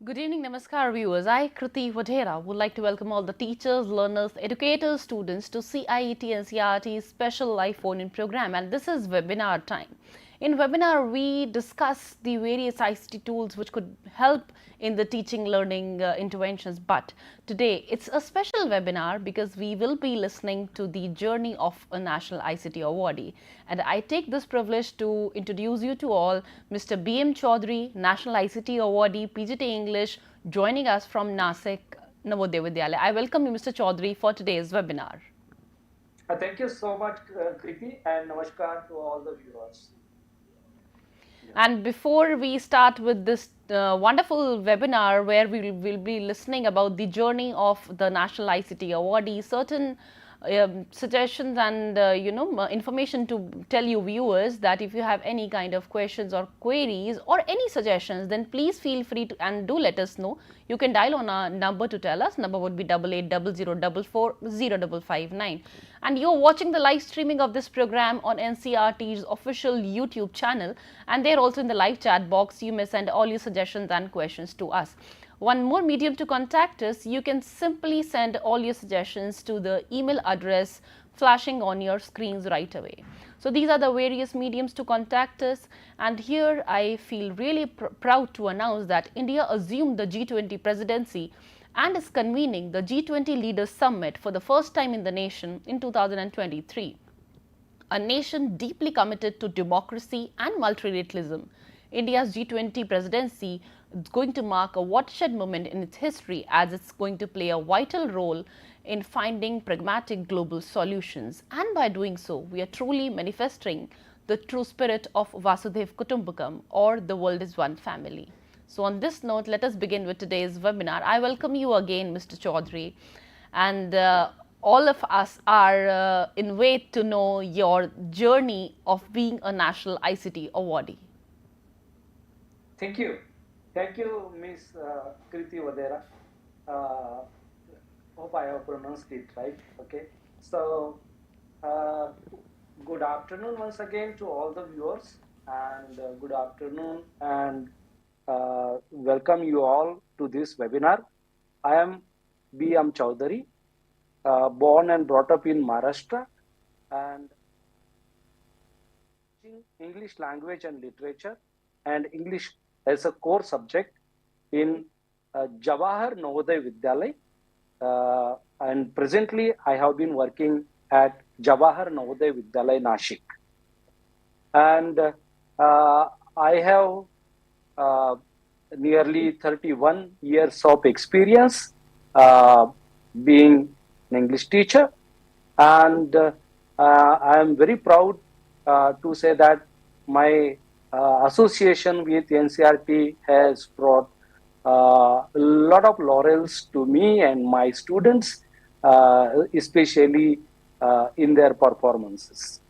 Good evening, Namaskar viewers. I, Kriti Vadhera, would like to welcome all the teachers, learners, educators, students to CIET NCERT's special live phone-in program, and this is webinar time. In webinar, we discuss the various ICT tools which could help in the teaching learning interventions. But today, it's a special webinar because we will be listening to the journey of a National ICT Awardee. And I take this privilege to introduce you to all Mr. B.M. Chaudhary, National ICT Awardee, PGT English, joining us from Nasik Navodaya Vidyalaya. I welcome you, Mr. Chaudhary, for today's webinar. Thank you so much, Kriti, and namaskar to all the viewers. And before we start with this wonderful webinar where we will be listening about the journey of the National ICT Awardee, certain suggestions and information to tell you viewers that if you have any kind of questions or queries or any suggestions, then please feel free to and do let us know. You can dial on our number to tell us. Number would be 8800440559. And you're watching the live streaming of this program on NCERT's official YouTube channel, and there also in the live chat box you may send all your suggestions and questions to us. One more medium to contact us, you can simply send all your suggestions to the email address flashing on your screens right away. So these are the various mediums to contact us, and here I feel really proud to announce that India assumed the G20 presidency and is convening the G20 Leaders Summit for the first time in the nation in 2023. A nation deeply committed to democracy and multilateralism, India's G20 presidency is going to mark a watershed moment in its history as it's going to play a vital role in finding pragmatic global solutions. And by doing so, we are truly manifesting the true spirit of Vasudhaiv Kutumbakam, or the world is one family. So on this note, let us begin with today's webinar. I welcome you again, Mr. Chaudhary, and all of us are in wait to know your journey of being a National ICT Awardee. Thank you. Thank you, Miss Kriti Vadera. Hope I have pronounced it right. Okay. So, good afternoon once again to all the viewers, and good afternoon and welcome you all to this webinar. I am B.M. Chaudhary, born and brought up in Maharashtra, and English language and literature and English as a core subject in Jawahar Navodaya Vidyalaya, and presently I have been working at Jawahar Navodaya Vidyalaya Nashik, and I have nearly 31 years of experience being an English teacher, and I am very proud to say that my association with NCERT has brought a lot of laurels to me and my students, especially in their performances.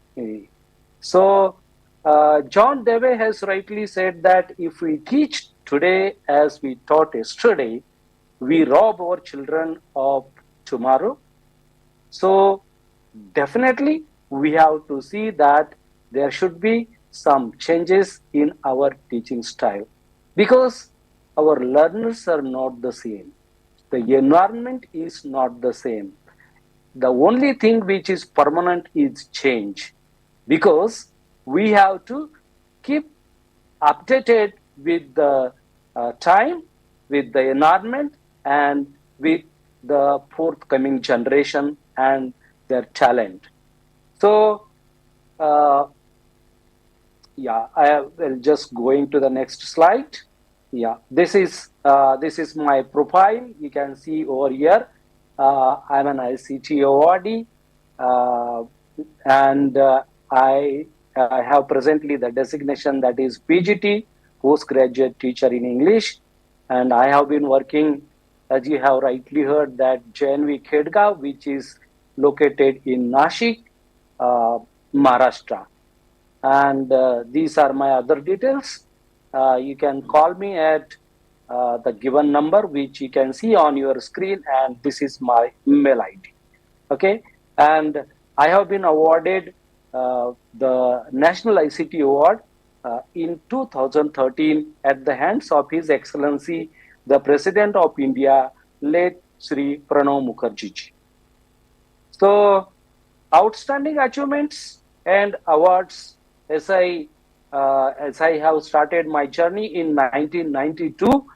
So, John Dewey has rightly said that if we teach today as we taught yesterday, we rob our children of tomorrow. So, definitely, we have to see that there should be some changes in our teaching style, because our learners are not the same. The environment is not the same. The only thing which is permanent is change, because we have to keep updated with the time, with the environment, and with the forthcoming generation and their talent. So, yeah, I will just going to the next slide. Yeah, this is my profile. You can see over here. I'm an ICT awardee, and I have presently the designation that is PGT, postgraduate teacher in English, and I have been working, as you have rightly heard, that JNV Khedgaon, which is located in Nashik, Maharashtra. And these are my other details. You can call me at the given number, which you can see on your screen, and this is my email ID. Okay, and I have been awarded the National ICT Award in 2013 at the hands of His Excellency the President of India, late Sri Pranav Mukherjee ji. So, outstanding achievements and awards as I have started my journey in 1992,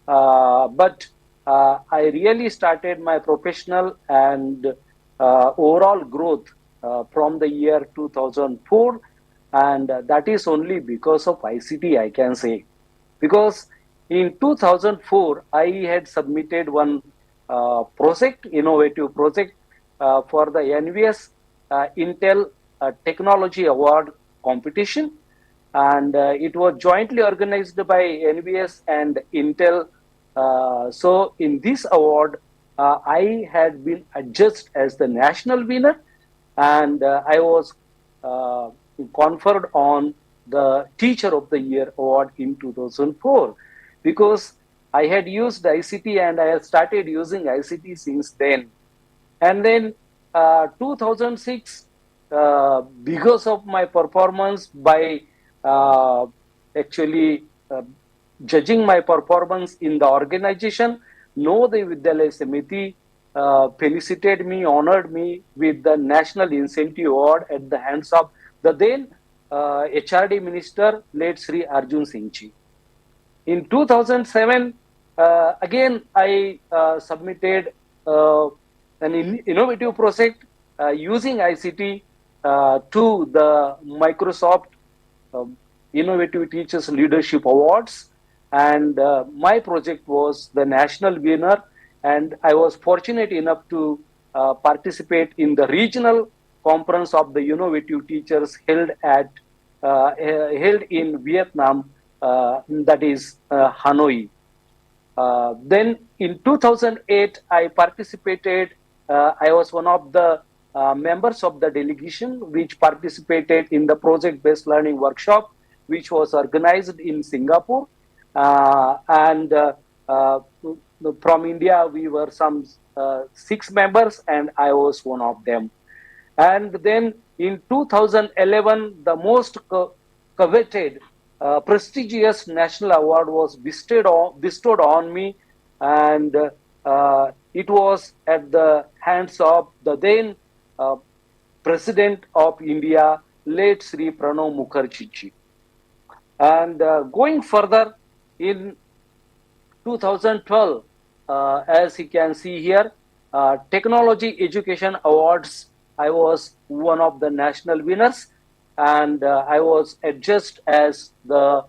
but I really started my professional and overall growth from the year 2004, and that is only because of ICT, I can say. Because in 2004, I had submitted one innovative project for the NVS Intel Technology Award competition, and it was jointly organized by NVS and Intel. So, in this award, I had been adjudged as the national winner, and I was uh, conferred on the Teacher of the Year award in 2004 because I had used ICT and I had started using ICT since then. And then 2006, because of my performance by uh, actually judging my performance in the organization, Navodaya Vidyalaya Samiti felicited me, honored me with the National Incentive Award at the hands of the then HRD Minister, late Sri Arjun Singh Ji. In 2007, again, I submitted an innovative project using ICT to the Microsoft um, Innovative Teachers Leadership Awards. And my project was the national winner. And I was fortunate enough to participate in the regional conference of the innovative teachers held in Vietnam, that is Hanoi. Then in 2008, I participated. I was one of the members of the delegation which participated in the project-based learning workshop, which was organized in Singapore. And uh, from India, we were some 6 members, and I was one of them. And then in 2011, the most coveted, prestigious national award was bestowed on me, and it was at the hands of the then uh, President of India, late Sri Pranav Mukherjee ji. And going further, in 2012, as you can see here, Technology Education Awards, I was one of the national winners, and I was adjudged uh,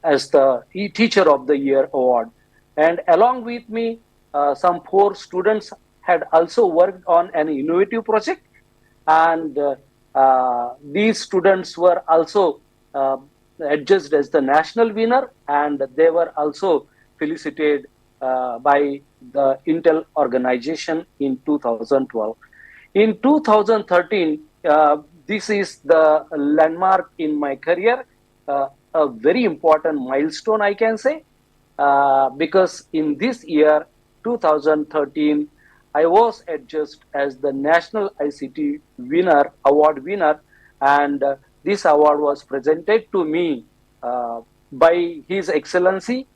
as the Teacher of the Year award. And along with me, some 4 students had also worked on an innovative project, and these students were also uh, adjudged as the national winner, and they were also felicited by the Intel organization in 2012. In 2013, this is the landmark in my career, a very important milestone, I can say, because in this year, 2013, I was adjudged as the National ICT award winner, and this award was presented to me by His Excellency,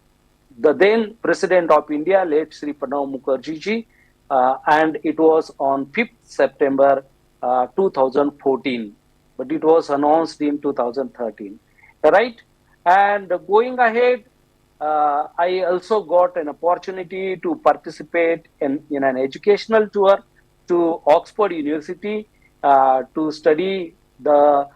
the then President of India, late Sri Pranav Mukherjee ji, and it was on 5th September 2014, but it was announced in 2013, right? And going ahead, I also got an opportunity to participate in an educational tour to Oxford University to study the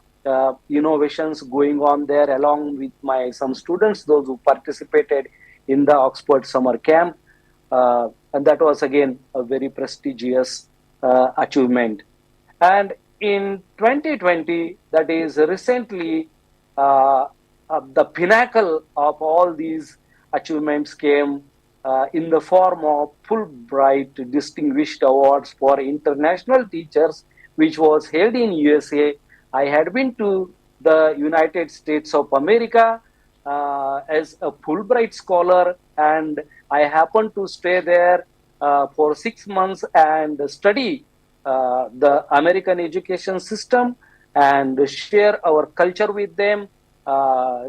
innovations going on there along with my some students, those who participated in the Oxford summer camp. And that was again a very prestigious achievement. And in 2020, that is recently, uh, the pinnacle of all these achievements came in the form of Fulbright Distinguished Awards for International Teachers, which was held in USA. I had been to the United States of America as a Fulbright scholar, and I happened to stay there for 6 months and study the American education system and share our culture with them,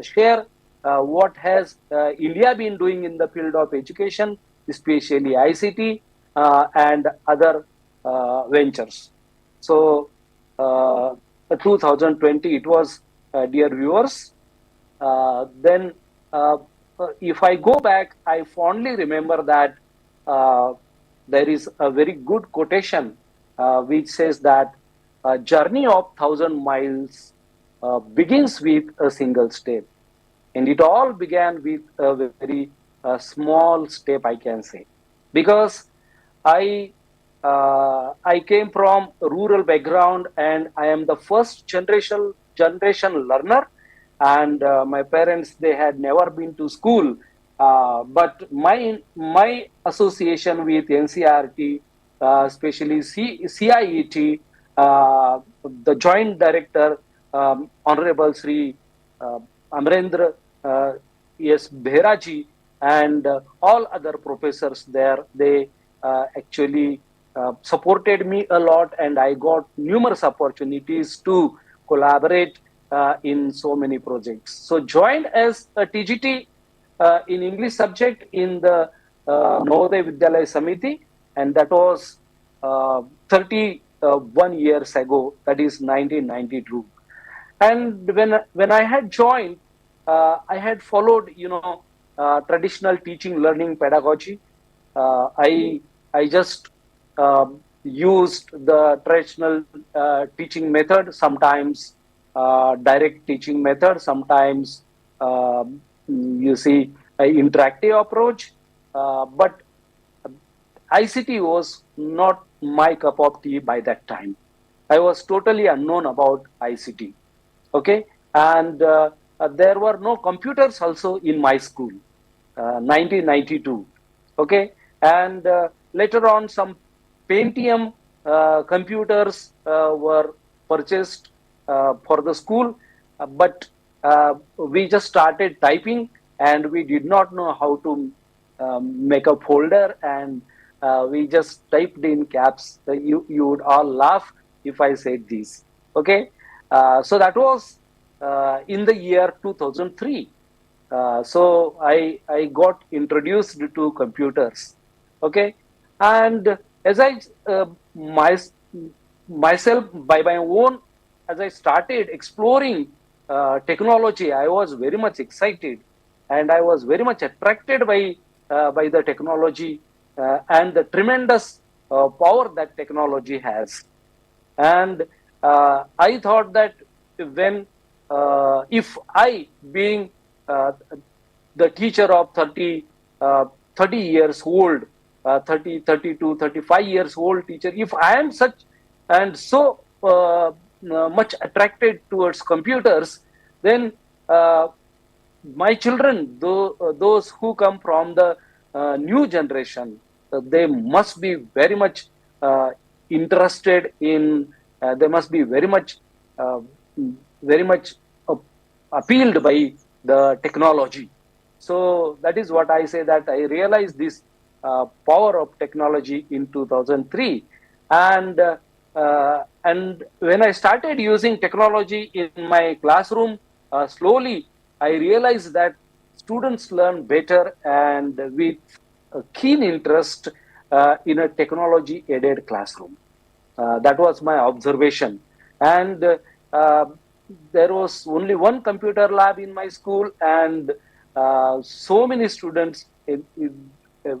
share what has India been doing in the field of education, especially ICT and other ventures. So, 2020, it was, dear viewers. Then, if I go back, I fondly remember that uh, there is a very good quotation which says that a journey of 1,000 miles begins with a single step. And it all began with a very small step, I can say, because I I came from a rural background, and I am the first generation learner. And my parents, they had never been to school, but my association with NCRT, especially CIET, the joint director, Honorable Sri uh, Amrendra yes, Bheraji, and all other professors there, they actually supported me a lot, and I got numerous opportunities to collaborate in so many projects. So joined as a TGT in English subject in the Navodaya Vidyalaya Samiti, and that was 31 years ago, that is 1992. And when I had joined, I had followed, traditional teaching learning pedagogy. I just used the traditional teaching method, sometimes direct teaching method, sometimes you see an interactive approach. But ICT was not my cup of tea by that time. I was totally unknown about ICT. Okay, and there were no computers also in my school, 1992. Okay, and later on some Pentium computers were purchased for the school, but we just started typing, and we did not know how to make a folder, and we just typed in caps. You would all laugh if I said this. Okay, so that was in the year 2003. So I got introduced to computers. Okay, and as I my, myself by my own, as I started exploring technology, I was very much excited, and I was very much attracted by the technology and the tremendous power that technology has. And I thought that when if I, being the teacher of 30 years old, 30, 32, 35 years old teacher, if I am such and so much attracted towards computers, then my children, those who come from the new generation, they must be very much interested in, they must be uh, very much uh, appealed by the technology. So that is what I say, that I realized this power of technology in 2003. And when I started using technology in my classroom, slowly I realized that students learn better and with a keen interest in a technology aided classroom. That was my observation. And there was only one computer lab in my school, and so many students,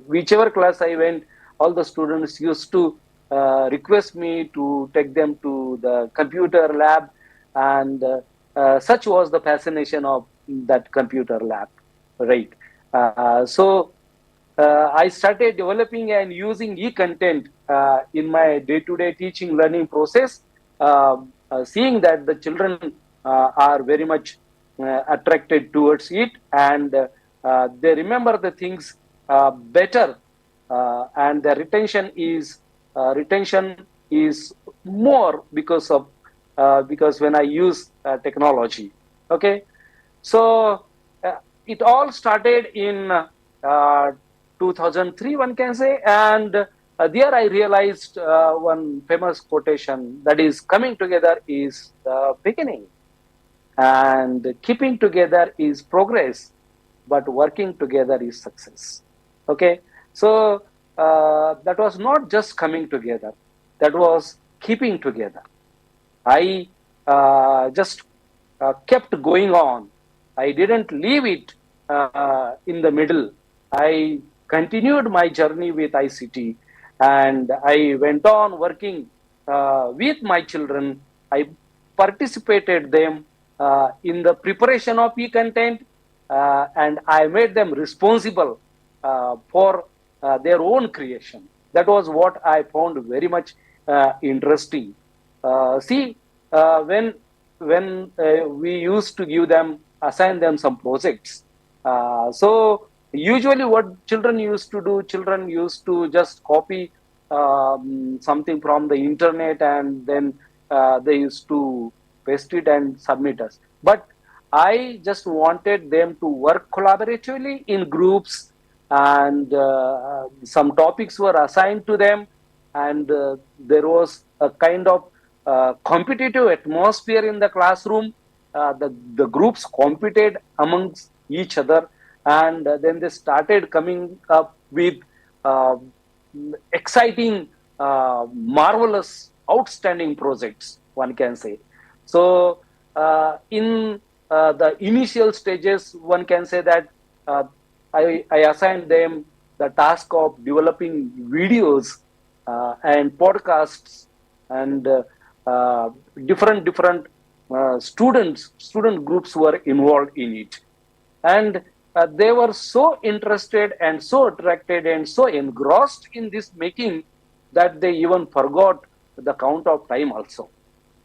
whichever class I went, all the students used to request me to take them to the computer lab, and such was the fascination of that computer lab, right? So I started developing and using e-content in my day-to-day teaching learning process, seeing that the children are very much attracted towards it, and they remember the things better, and their retention is more because when I use technology. Okay, so it all started in 2003, one can say, and there I realized one famous quotation, that is, coming together is the beginning. and keeping together is progress, but working together is success. Okay, so that was not just coming together, that was keeping together. I just kept going on. I didn't leave it in the middle. I continued my journey with ICT, and I went on working with my children. I participated them in the preparation of e-content, and I made them responsible for their own creation. That was what I found very much interesting. See, when we used to assign them some projects. So usually, what children used to just copy something from the internet, and then they used to paste it and submit us. But I just wanted them to work collaboratively in groups, and some topics were assigned to them, and there was a kind of competitive atmosphere in the classroom. The groups competed amongst each other, and then they started coming up with uh, exciting, marvelous, outstanding projects, one can say. So, in the initial stages, one can say that uh, I assigned them the task of developing videos and podcasts, and uh, different student groups were involved in it, and they were so interested and so attracted and so engrossed in this making that they even forgot the count of time also.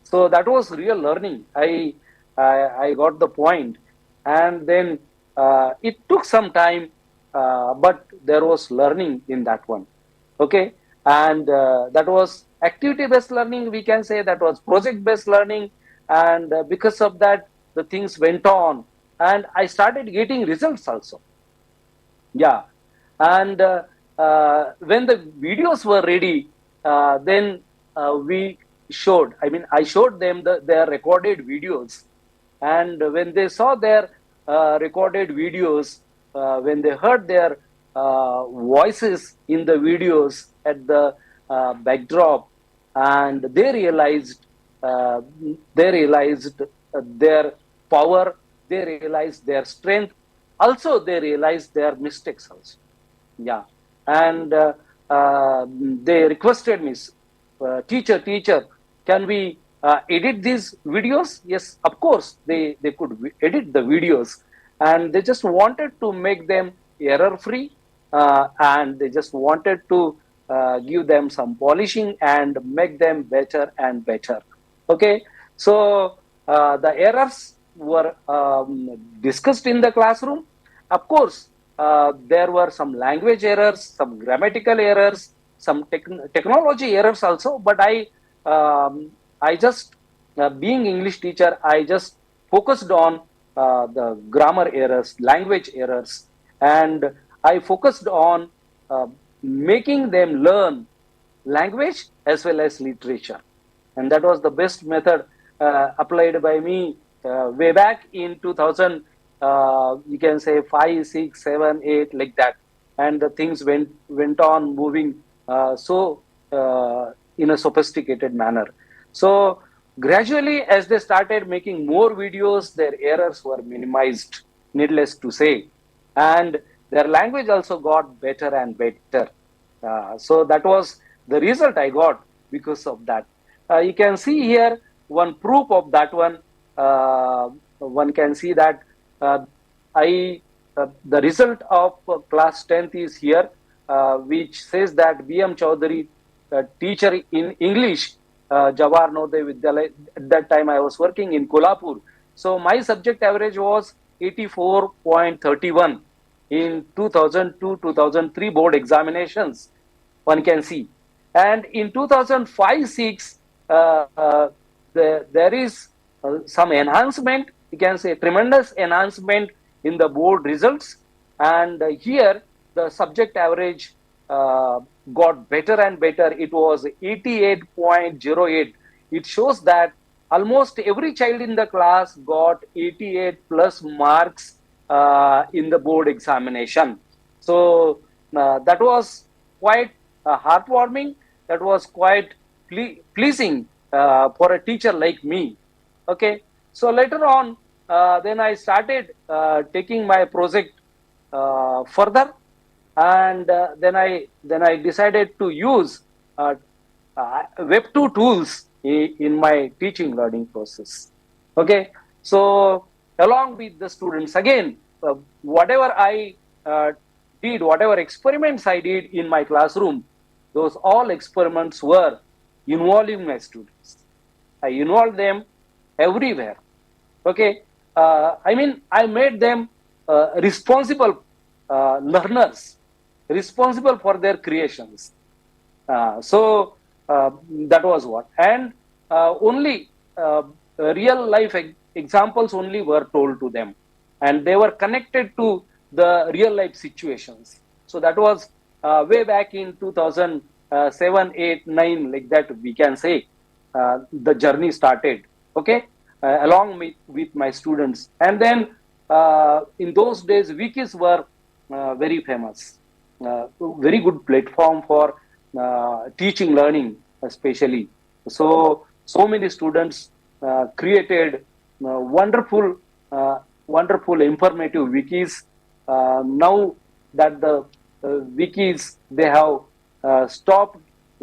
So that was real learning. I got the point, and then it took some time, but there was learning in that one. Okay, and that was activity based learning, we can say. That was project based learning, and because of that, the things went on, and I started getting results also. Yeah, and when the videos were ready, then we showed. I mean, I showed them their recorded videos, and when they saw their recorded videos, when they heard their voices in the videos at the backdrop, and uh, they realized their power, they realized their strength, also they realized their mistakes also. Yeah, and they requested me, teacher, can we edit these videos? Yes, of course, they could edit the videos, and they just wanted to make them error free, and they just wanted to give them some polishing and make them better and better. Okay, so the errors were discussed in the classroom. Of course, there were some language errors, some grammatical errors, some technology errors also. But I just, being English teacher, I just focused on the grammar errors, language errors, and I focused on uh, making them learn language as well as literature, and that was the best method applied by me way back in 2000. You can say 5, 6, 7, 8, like that, and the things went on moving so in a sophisticated manner. So gradually, as they started making more videos, their errors were minimized, needless to say, and their language also got better and better. So that was the result I got because of that. You can see here one proof of that one. One can see that uh, I the result of class 10th is here, which says that B.M. Chaudhary, teacher in English, Jawahar Navodaya Vidyalaya. At that time, I was working in Kolhapur. So my subject average was 84.31 in 2002-2003 board examinations, one can see. And in 2005-6, there is some enhancement, you can say tremendous enhancement in the board results. And here, the subject average got better and better. It was 88.08. It shows that almost every child in the class got 88 plus marks in the board examination. So that was quite heartwarming. That was quite pleasing for a teacher like me. Okay. So later on, then I started taking my project further, and then I decided to use Web2 tools in my teaching learning process. Okay, so along with the students, again, whatever I did, whatever experiments I did in my classroom, those all experiments were involving my students. I involved them everywhere. Okay, I mean, I made them responsible learners, responsible for their creations. So that was what, and only real life examples only were told to them, and they were connected to the real life situations. So that was way back in 2007, 8, 9, like that we can say. The journey started. Okay, along with my students, and then in those days wikis were very famous, very good platform for teaching learning especially. So many students created wonderful informative wikis. Now that the wikis, they have stopped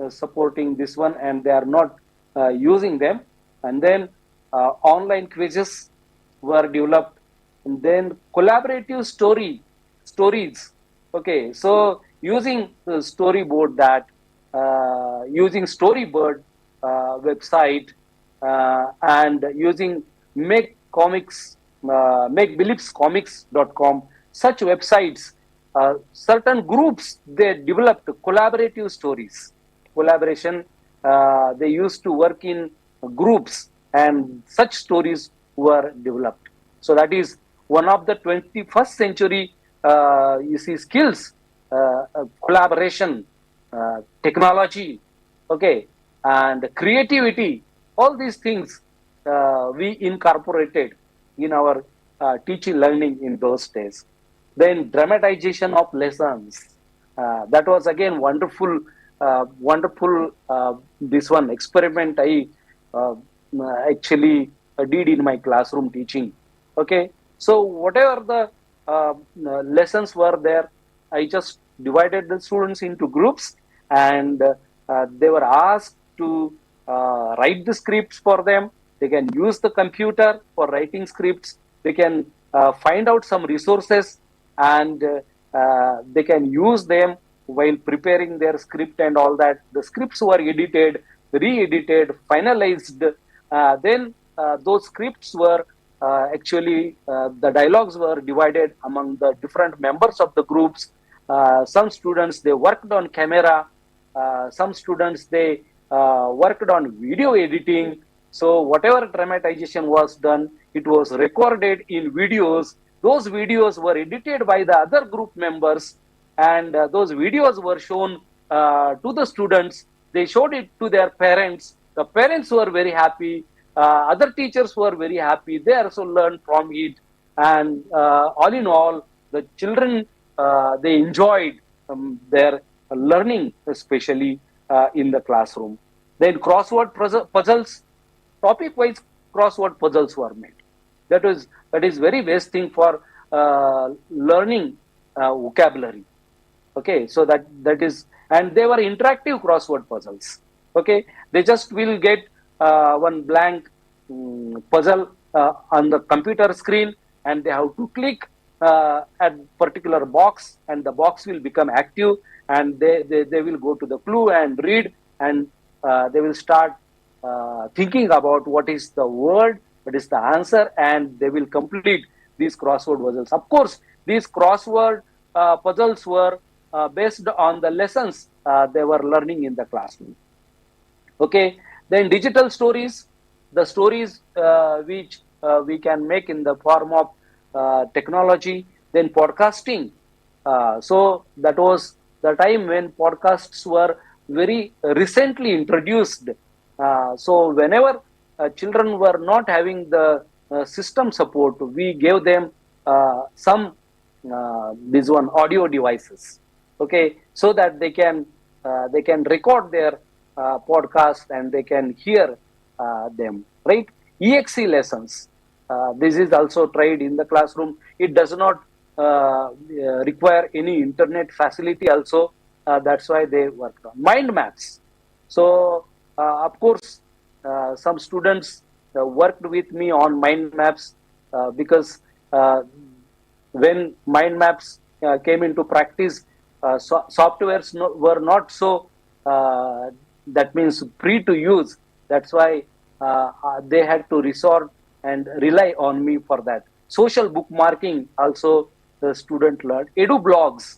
supporting this one, and they are not using them. And then online quizzes were developed, and then collaborative stories. Okay, so using the storyboard, that using Storybird website, and using make comics, makebeliefscomics.com, such websites, certain groups, they developed collaborative stories, collaboration. They used to work in groups, and such stories were developed. So that is one of the 21st century, you see, skills, collaboration, technology, okay, and creativity. All these things we incorporated in our teaching learning in those days. Then dramatization of lessons. That was again wonderful. This one experiment I uh, actually did in my classroom teaching. Okay, so whatever the lessons were there, I just divided the students into groups, and they were asked to write the scripts for them. They can use the computer for writing scripts. They can find out some resources, and they can use them while preparing their script and all that. The scripts were edited, re-edited, finalized. Then those scripts were actually, the dialogues were divided among the different members of the groups. Some students, they worked on camera. Some students, they worked on video editing. So whatever dramatization was done, it was recorded in videos. Those videos were edited by the other group members, and those videos were shown to the students. They showed it to their parents. The parents were very happy. Other teachers were very happy. They also learned from it, and all in all, the children, they enjoyed their learning, especially in the classroom. Then crossword puzzles, topic-wise crossword puzzles were made. That is very best thing for learning vocabulary. Okay, so that is, and they were interactive crossword puzzles. Okay, they just will get one blank puzzle on the computer screen, and they have to click at particular box, and the box will become active, and they will go to the clue and read, and they will start thinking about what is the word, what is the answer, and they will complete these crossword puzzles. Of course, these crossword puzzles were based on the lessons they were learning in the classroom. Okay, then digital stories, the stories which we can make in the form of technology. Then podcasting. So that was the time when podcasts were very recently introduced. So whenever children were not having the system support, we gave them some this one audio devices, okay, so that they can record their podcast and they can hear them, right? EXE lessons, this is also tried in the classroom. It does not require any internet facility also. That's why they worked on mind maps. So of course some students worked with me on mind maps, because uh, when mind maps came into practice, softwares were not so, uh, that means free to use. That's why they had to resort and rely on me for that. Social bookmarking also the student learned. Edu blogs.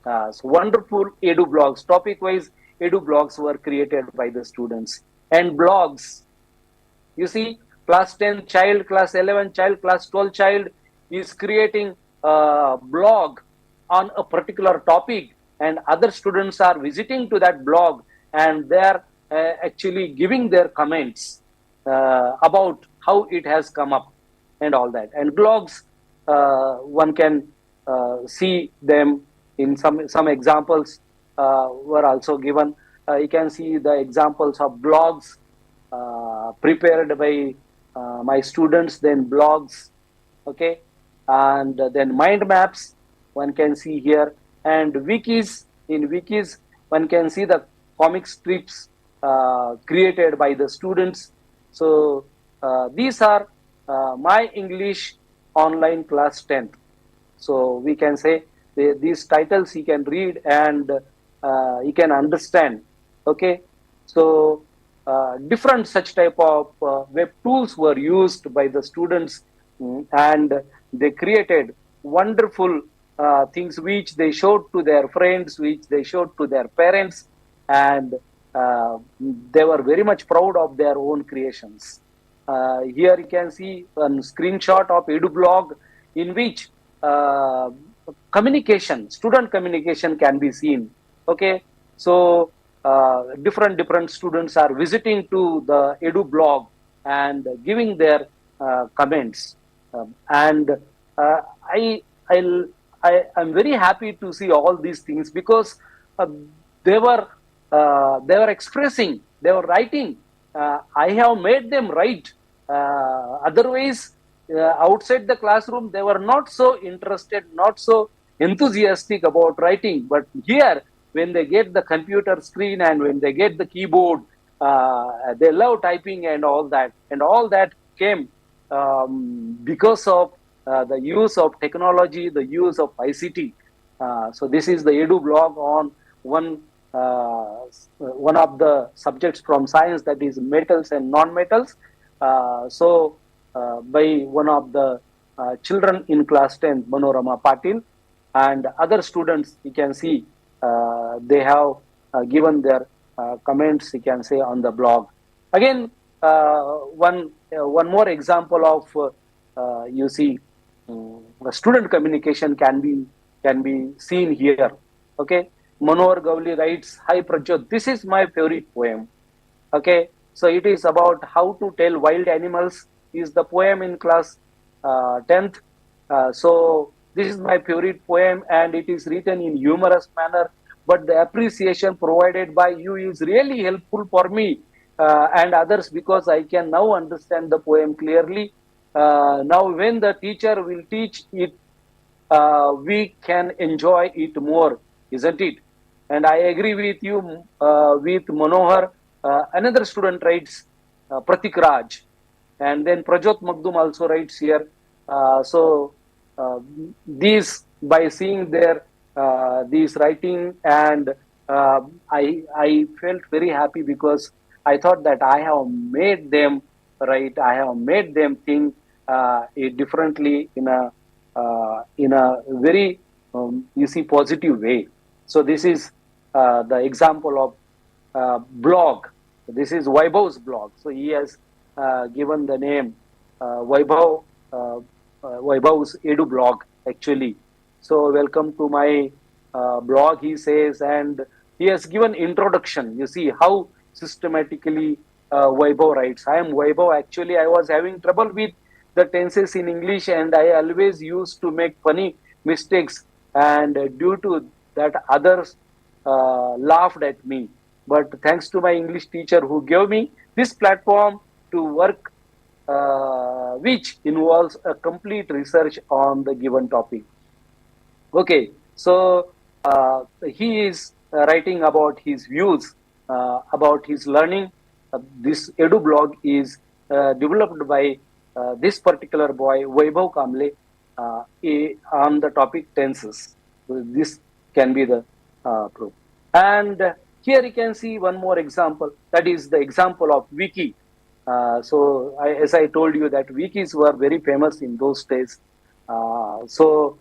So wonderful edu blogs, topic wise edu blogs were created by the students. And blogs, you see, class 10 child, class 11 child, class 12 child is creating a blog on a particular topic, and other students are visiting to that blog, and they are actually giving their comments about how it has come up and all that. And blogs, one can see them in some examples were also given. You can see the examples of blogs prepared by my students, then blogs, okay, and then mind maps one can see here, and wikis. In wikis one can see the comic strips created by the students. So these are my English online class 10th. So we can say these titles you can read and you can understand, okay. So different such type of web tools were used by the students, and they created wonderful things which they showed to their friends, which they showed to their parents, and they were very much proud of their own creations. Here you can see a screenshot of EduBlog in which communication, student communication can be seen, okay. So different students are visiting to the edu blog and giving their comments, and I I'll, I'm very happy to see all these things, because uh, they were they were expressing, they were writing. I have made them write. Otherwise, outside the classroom, they were not so interested, not so enthusiastic about writing. But here, when they get the computer screen and when they get the keyboard, they love typing and all that. And all that came because of the use of technology, the use of ICT. So this is the Edu blog on one of the subjects from science, that is metals and non-metals. By one of the children in class 10, Manorama Patil, and other students, you can see they have given their comments, you can say, on the blog. Again, one more example of you see student communication can be seen here. Okay, Manohar Gavli writes, "Hi Prajot, this is my favorite poem." Okay, so it is about how to tell wild animals. Is the poem in class 10th. So this is my favorite poem, and it is written in humorous manner. But the appreciation provided by you is really helpful for me and others, because I can now understand the poem clearly. Now, when the teacher will teach it, we can enjoy it more, isn't it? And I agree with you, with Manohar. Another student writes, Pratik Raj. And then Prajot Magdum also writes here. These, by seeing their these writing, and I felt very happy, because I thought that I have made them right. I have made them think it differently in a very you see positive way. So this is the example of blog. This is Vaibhav's blog. So he has given the name Vaibhav, Vaibhav's Edu blog, actually. So welcome to my blog, he says, and he has given introduction. You see how systematically Vaibhav writes, I am Vaibhav. Actually, I was having trouble with the tenses in English, and I always used to make funny mistakes. And due to that, others laughed at me. But thanks to my English teacher who gave me this platform to work, which involves a complete research on the given topic. Okay, so he is writing about his views about his learning. This Edu blog is developed by this particular boy, Vaibhav Kamble, on the topic tenses. So this can be the proof. And here you can see one more example. That is the example of wiki. As I told you, that wikis were very famous in those days. So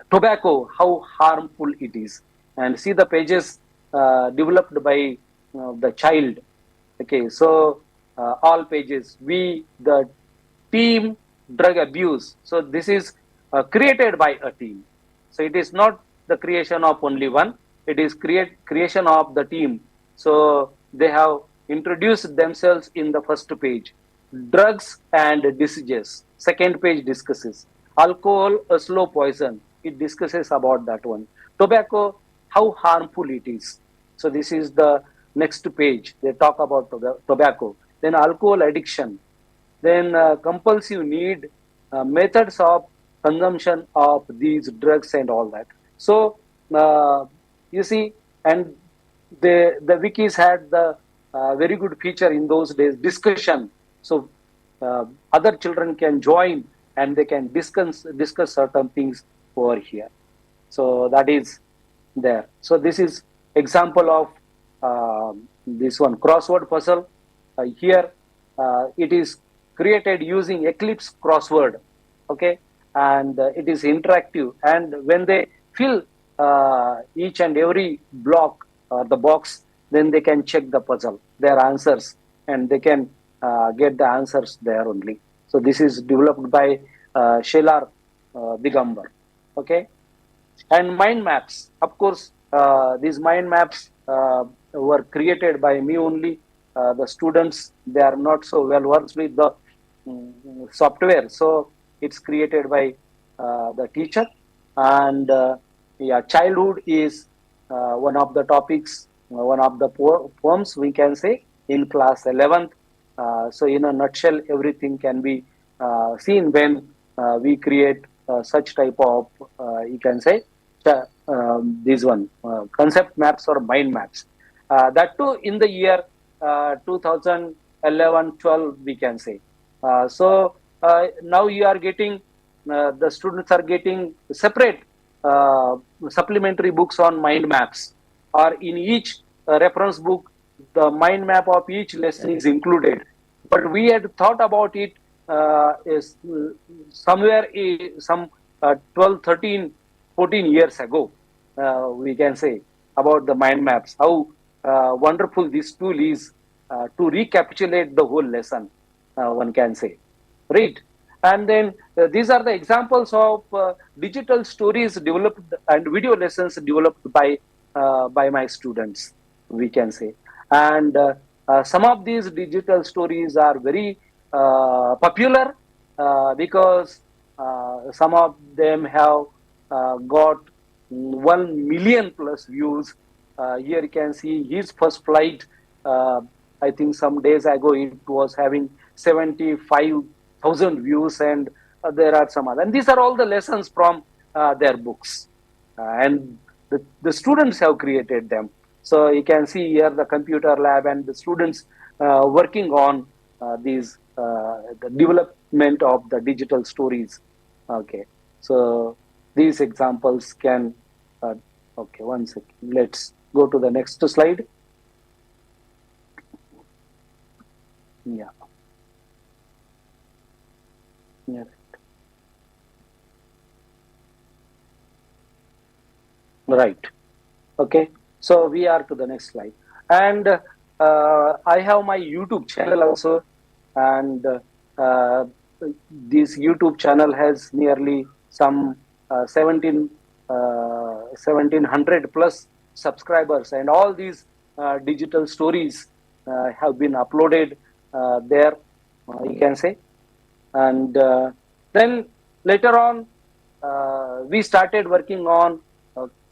tobacco, how harmful it is, and see the pages developed by the child. Okay, so all pages, we the team drug abuse. So this is created by a team. So it is not the creation of only one, it is creation of the team. So they have introduced themselves in the first page. Drugs and diseases, second page discusses. Alcohol, a slow poison, it discusses about that one. Tobacco, how harmful it is. So this is the next page. They talk about tobacco. Then alcohol addiction. Then compulsive need, methods of consumption of these drugs and all that. So you see, and the wikis had the very good feature in those days, discussion. So other children can join and they can discuss certain things over here. So that is there. So this is example of this one, crossword puzzle. Here it is created using Eclipse crossword. Okay, and it is interactive. And when they fill each and every block or the box, then they can check the puzzle, their answers, and they can get the answers there only. So this is developed by Shelar Digambar. Okay, and mind maps. Of course, these mind maps were created by me only. The students, they are not so well versed with the software, so it's created by the teacher. And yeah, childhood is one of the topics, one of the poems we can say in class 11th. So in a nutshell, everything can be seen when we create such type of, you can say, this one, concept maps or mind maps. That too in the year 2011-12, we can say. So now you are getting, the students are getting separate supplementary books on mind maps, or in each reference book, the mind map of each lesson is included. But we had thought about it is somewhere some 12, 13, 14 years ago, we can say, about the mind maps, how wonderful this tool is to recapitulate the whole lesson, one can say, right? And then these are the examples of digital stories developed and video lessons developed by my students, we can say. And some of these digital stories are very popular because some of them have got 1 million plus views. Here you can see his first flight. I think some days ago it was having 75,000 views, and there are some other. And these are all the lessons from their books. And the students have created them. So you can see here the computer lab and the students working on these the development of the digital stories. Okay, so these examples can. Okay, one second. Let's go to the next slide. Yeah. Yeah. Right. Okay. So we are to the next slide, and I have my YouTube channel also, and this YouTube channel has nearly some 1700 plus subscribers, and all these digital stories have been uploaded there, you can say. And then later on, we started working on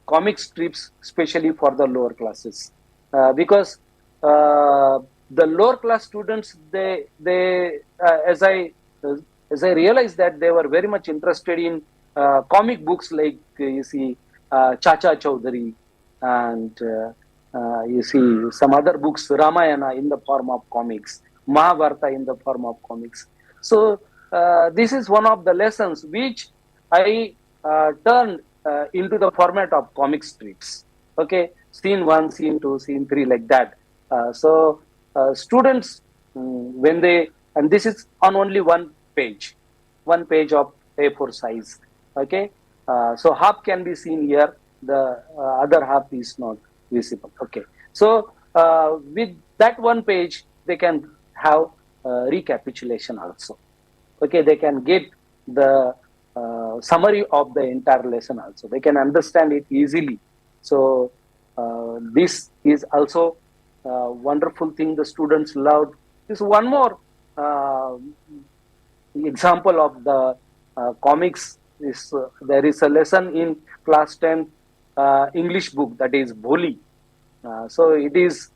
comic strips, especially for the lower classes, because the lower class students, they as I realized that they were very much interested in comic books, like you see Chacha Chaudhary, and you see some other books, Ramayana in the form of comics, Mahabharata in the form of comics. So this is one of the lessons which I turned into the format of comic strips. Okay, scene 1, scene 2, scene 3, like that. Students, when they, and this is on only one page of A4 size. Okay, so half can be seen here, the other half is not visible. Okay, so with that one page, they can have recapitulation also. Okay, they can get the summary of the entire lesson also. They can understand it easily. So this is also a wonderful thing the students loved. This one more uh, example of the comics is there is a lesson in class 10 English book, that is Bholi. So it is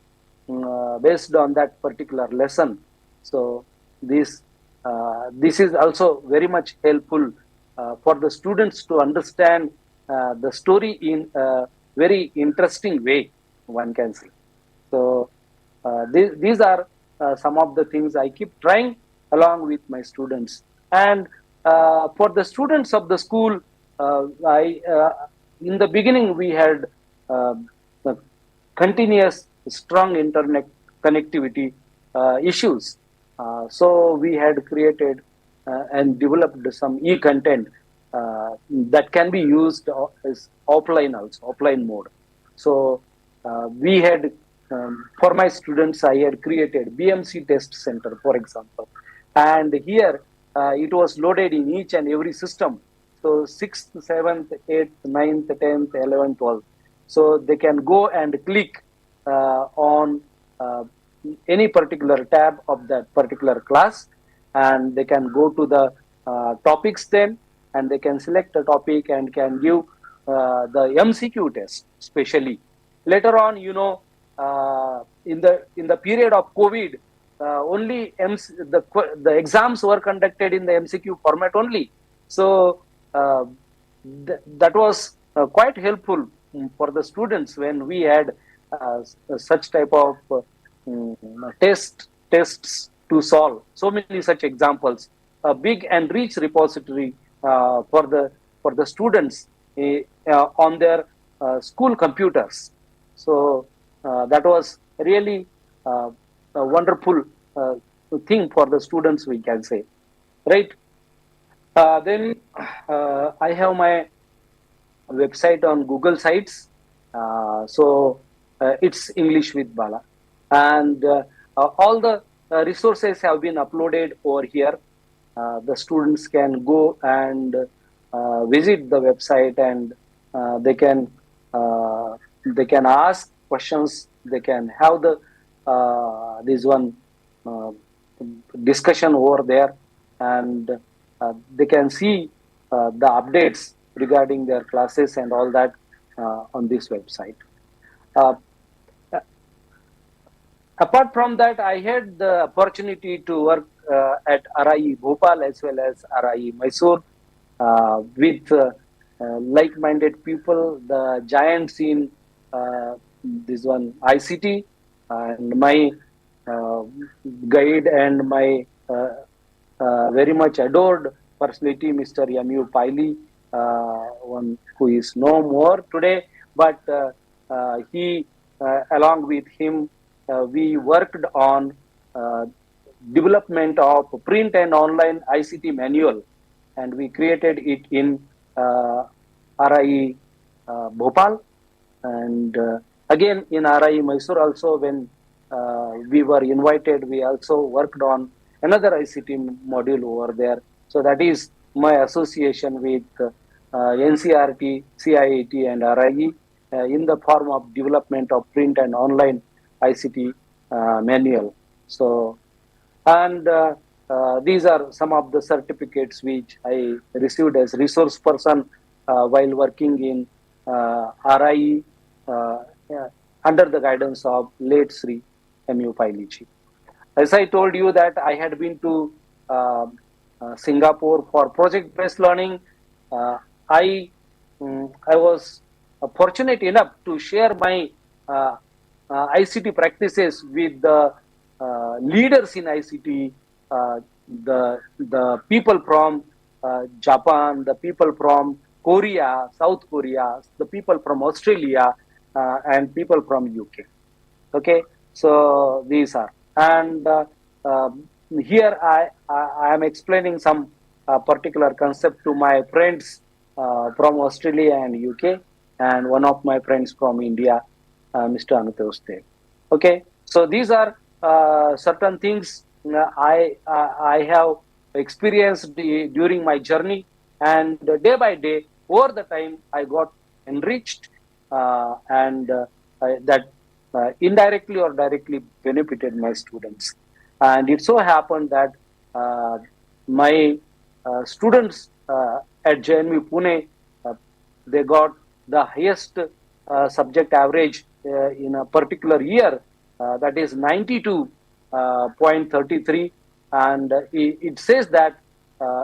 based on that particular lesson. So this is also very much helpful for the students to understand the story in a very interesting way, one can say. So these are some of the things I keep trying along with my students. And for the students of the school, I in the beginning we had uh, continuous strong internet connectivity issues. So we had created and developed some e-content that can be used as offline also, offline mode. So we had, for my students, I had created BMC test center, for example. And here it was loaded in each and every system. So 6th, 7th, 8th, 9th, 10th, 11th, 12th. So they can go and click on any particular tab of that particular class, and they can go to the topics then, and they can select a topic and can give the MCQ test, especially. Later on, in the period of COVID, only the exams were conducted in the MCQ format only. So that was quite helpful for the students when we had such type of tests to solve. So many such examples. A big and rich repository for the students on their school computers. So that was really a wonderful thing for the students, we can say, right? Then I have my website on Google Sites. So it's English with Bala. And all the resources have been uploaded over here. The students can go and visit the website, and they can ask questions. They can have the this one discussion over there, and they can see the updates regarding their classes and all that on this website. Uh, Apart from that, I had the opportunity to work at RIE Bhopal as well as RIE Mysore with like-minded people, the giants in this one ICT, and my uh, guide and my very much adored personality, Mr. M.U. Piley, one who is no more today, but he, along with him, we worked on development of print and online ICT manual, and we created it in RIE Bhopal, and again in RIE Mysore also. When we were invited, we also worked on another ICT module over there. So that is my association with NCRT, CIIT and RIE in the form of development of print and online ICT manual. So And these are some of the certificates which I received as resource person while working in RIE yeah, under the guidance of late Sri M.U. Pailichi. As I told you that I had been to Singapore for project-based learning, uh, I I was fortunate enough to share my uh, ICT practices with the leaders in ICT, the people from Japan, the people from Korea, South Korea, the people from Australia, and people from UK. Okay, so these are, and here I am explaining some particular concept to my friends from Australia and UK, and one of my friends from India, Mr. Anuthoste. Okay, so these are certain things I have experienced during my journey, and day by day, over the time, I got enriched, and that indirectly or directly benefited my students. And it so happened that my students at JNV Pune, uh, they got the highest subject average in a particular year, that is 92.33. And it says that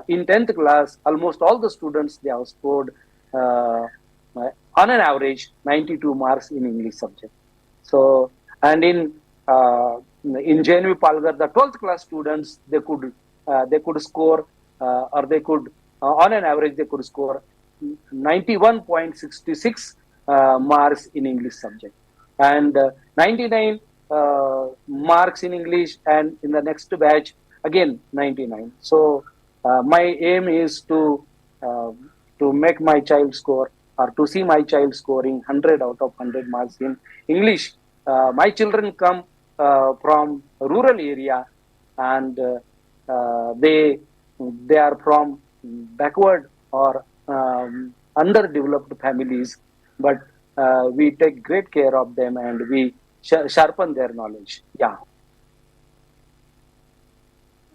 in 10th class, almost all the students, they have scored on an average 92 marks in English subject. So, and in JNV Palghar, the 12th class students, they could score, or they could on an average they could score 91.66 marks in English subject, and 99 marks in English, and in the next batch again 99. So my aim is uh, to make my child score, or to see my child scoring 100 out of 100 marks in English. My children come from rural area, and they are from backward or underdeveloped families, but we take great care of them, and we sharpen their knowledge. Yeah,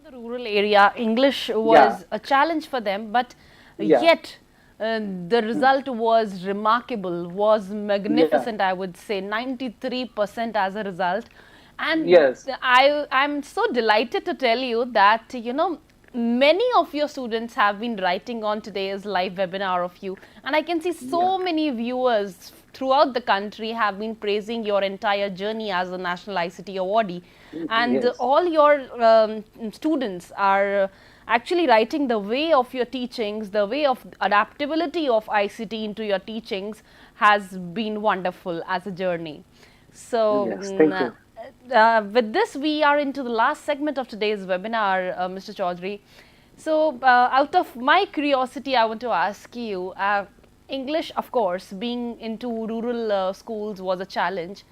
The rural area, English yeah, was a challenge for them, but yeah, yet the result was remarkable, was yeah. magnificent, I would say, 93% as a result. And Yes, I'm so delighted to tell you that, many of your students have been writing on today's live webinar of you. And I can see yeah, so many viewers throughout the country have been praising your entire journey as a National ICT Awardee. And yes, all your students are actually writing the way of your teachings, the way of adaptability of ICT into your teachings has been wonderful as a journey. So, yes. Thank you. with this, we are into the last segment of today's webinar, Mr. Chaudhary. So, out of my curiosity, I want to ask you, English, of course, being into rural schools was a challenge.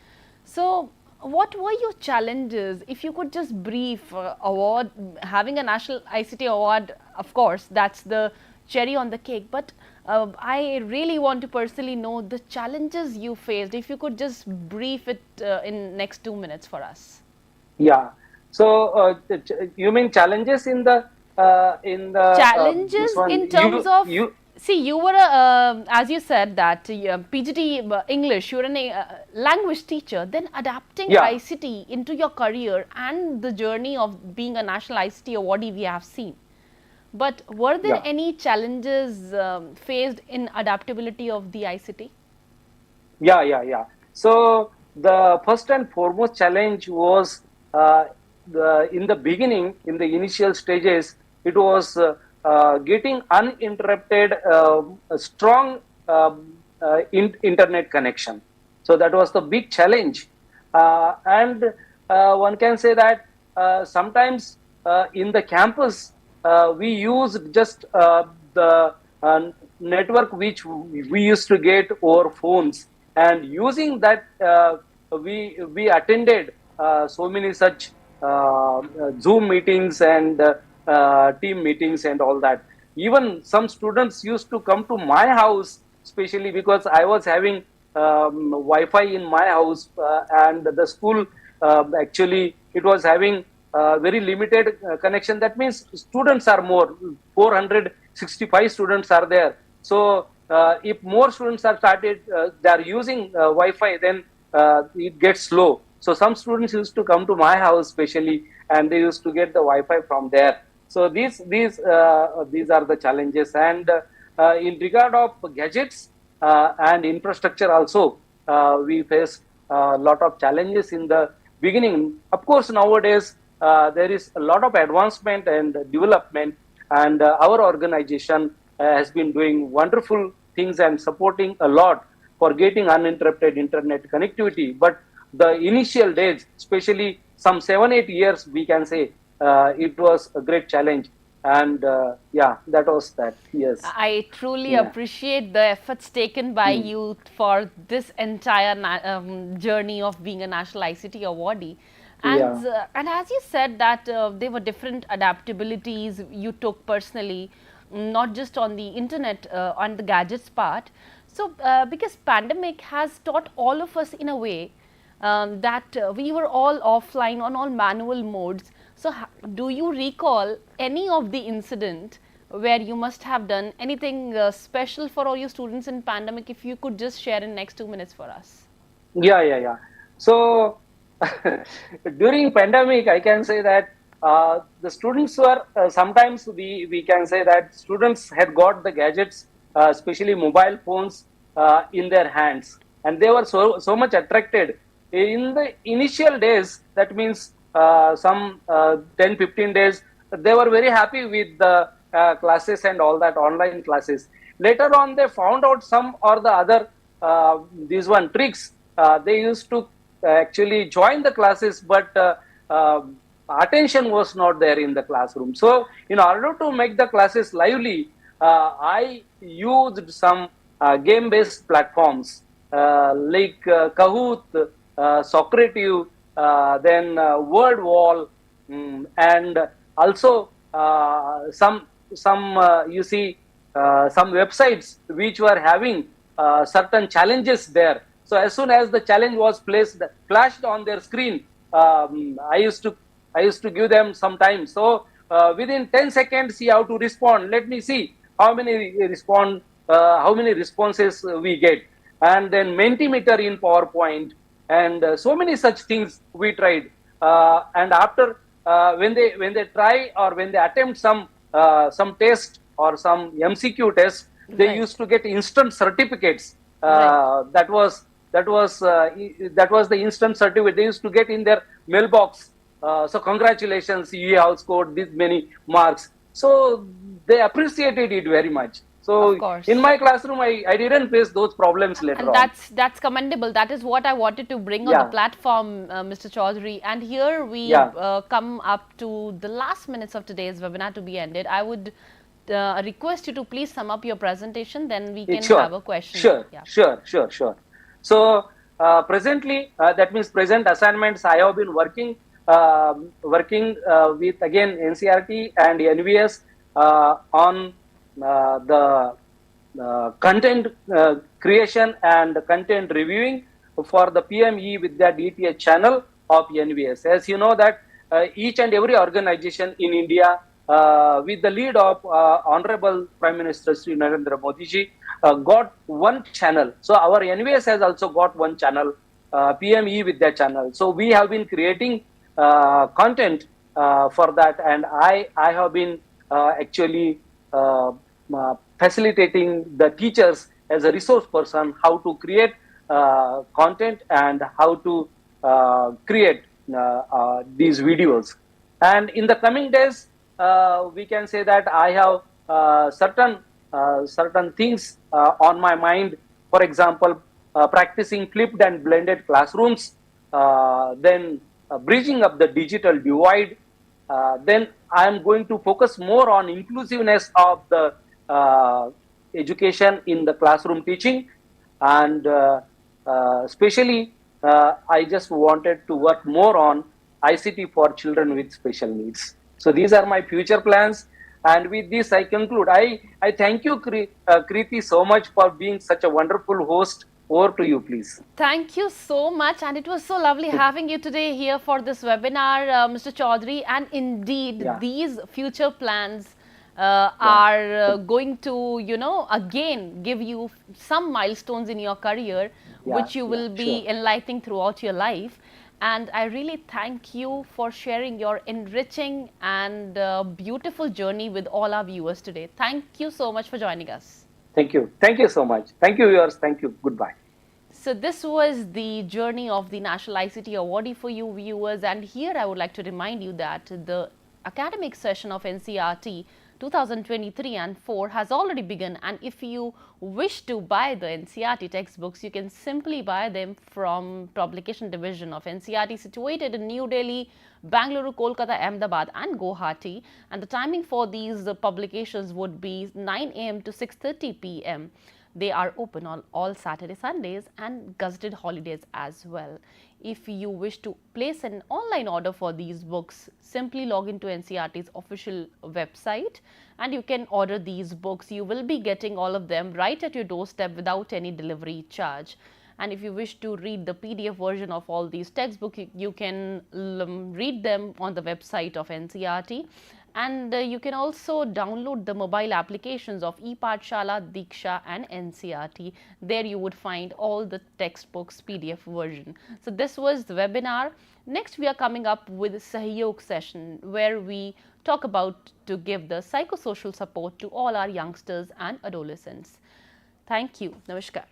So, what were your challenges? If you could just brief, award, having a National ICT Award, of course, that's the cherry on the cake. But I really want to personally know the challenges you faced. If you could just brief it in next 2 minutes for us. Yeah. So you mean challenges in the this Challenges one, in terms of, you see, you were a, as you said that PGT English, you're a language teacher, then adapting yeah, ICT into your career and the journey of being a National ICT awardee we have seen. But were there yeah. any challenges faced in adaptability of the ICT? Yeah, yeah, yeah. So the first and foremost challenge was in the beginning, in the initial stages, it was getting uninterrupted, a strong internet connection. So that was the big challenge, and one can say that sometimes in the campus we used just the network which we used to get over phones, and using that we attended so many such Zoom meetings and team meetings and all that. Even some students used to come to my house, especially because I was having Wi-Fi in my house, and the school actually it was having very limited connection. That means students are more, 465 students are there. So if more students are started, they are using Wi-Fi, then it gets slow. So some students used to come to my house specially, and they used to get the Wi-Fi from there. So these are the challenges. And in regard of gadgets and infrastructure also, we face a lot of challenges in the beginning. Of course, nowadays there is a lot of advancement and development, and our organization has been doing wonderful things and supporting a lot for getting uninterrupted internet connectivity. But the initial days, especially some 7-8 years, we can say, it was a great challenge. And yeah, that was that. Yes. I truly Yeah. appreciate the efforts taken by Hmm. you for this entire journey of being a National ICT Awardee. Yeah. And as you said that there were different adaptabilities you took personally, not just on the internet, on the gadgets part. So because pandemic has taught all of us in a way that we were all offline on all manual modes. So do you recall any of the incident where you must have done anything special for all your students in pandemic? If you could just share in next 2 minutes for us. Yeah, yeah, yeah. So during pandemic, I can say that the students were sometimes we can say that students had got the gadgets, especially mobile phones, in their hands, and they were so much attracted in the initial days. That means some 10-15 days, they were very happy with the classes and all that online classes. Later on, they found out some or the other these one tricks. They used to actually join the classes, but attention was not there in the classroom. So in order to make the classes lively, I used some game based platforms like Kahoot, Socrative, then Word Wall, and also some you see some websites which were having certain challenges there. So as soon as the challenge was flashed on their screen, I used to give them some time. So within 10 seconds, you have to respond. Let me see how many responses we get, and then Mentimeter in PowerPoint, and so many such things we tried. And after when they try or when they attempt some test or some MCQ test, they Right. used to get instant certificates. Right. That was the instant certificate they used to get in their mailbox. So congratulations, you have scored this many marks. So they appreciated it very much. Of So in course. my classroom, I didn't face those problems later And on. that's commendable. That is what I wanted to bring on the Yeah, platform, Mr. Chaudhary. And here we yeah, come up to the last minutes of today's webinar to be ended. I would request you to please sum up your presentation, then we can sure, have a question. sure, Yeah. sure, sure, sure. So presently, that means present assignments. I have been working with again NCRT and NVS on the content creation and content reviewing for the PM eVidya DTH channel of NVS. As you know that each and every organization in India, with the lead of Honorable Prime Minister Sri Narendra Modi ji, got one channel. So our NVS has also got one channel, PM eVidya channel. So we have been creating content for that, and I have been actually facilitating the teachers as a resource person how to create content and how to create these videos. And in the coming days, we can say that I have certain things on my mind. For example, practicing flipped and blended classrooms, then bridging up the digital divide. Then I am going to focus more on inclusiveness of the education in the classroom teaching, and especially I just wanted to work more on ICT for children with special needs. So these are my future plans, and with this I conclude. I thank you, Kriti, so much for being such a wonderful host Over to you, please. Thank you so much, and it was so lovely having you today here for this webinar, Mr. Chaudhary. And indeed, Yeah, these future plans yeah, are going to, again give you some milestones in your career, yeah, which you yeah, will sure. be enlightening throughout your life. And I really thank you for sharing your enriching and beautiful journey with all our viewers today. Thank you so much for joining us. Thank you. Thank you so much. Thank you, viewers. Thank you. Goodbye. So this was the journey of the National ICT Awardee for you viewers, and here I would like to remind you that the academic session of NCERT 2023 and 4 has already begun, and if you wish to buy the NCERT textbooks, you can simply buy them from Publication Division of NCERT, situated in New Delhi, Bangalore, Kolkata, Ahmedabad and Guwahati, and the timing for these publications would be 9 a.m. to 6:30 p.m. They are open on all Saturday, Sundays and gazetted holidays as well. If you wish to place an online order for these books, simply log into NCERT's official website and you can order these books. You will be getting all of them right at your doorstep without any delivery charge. And if you wish to read the PDF version of all these textbooks, you can read them on the website of NCERT. And you can also download the mobile applications of ePathshala, Diksha and NCERT. There you would find all the textbooks PDF version. So this was the webinar. Next we are coming up with a Sahyog session where we talk about to give the psychosocial support to all our youngsters and adolescents. Thank you. Namaskar.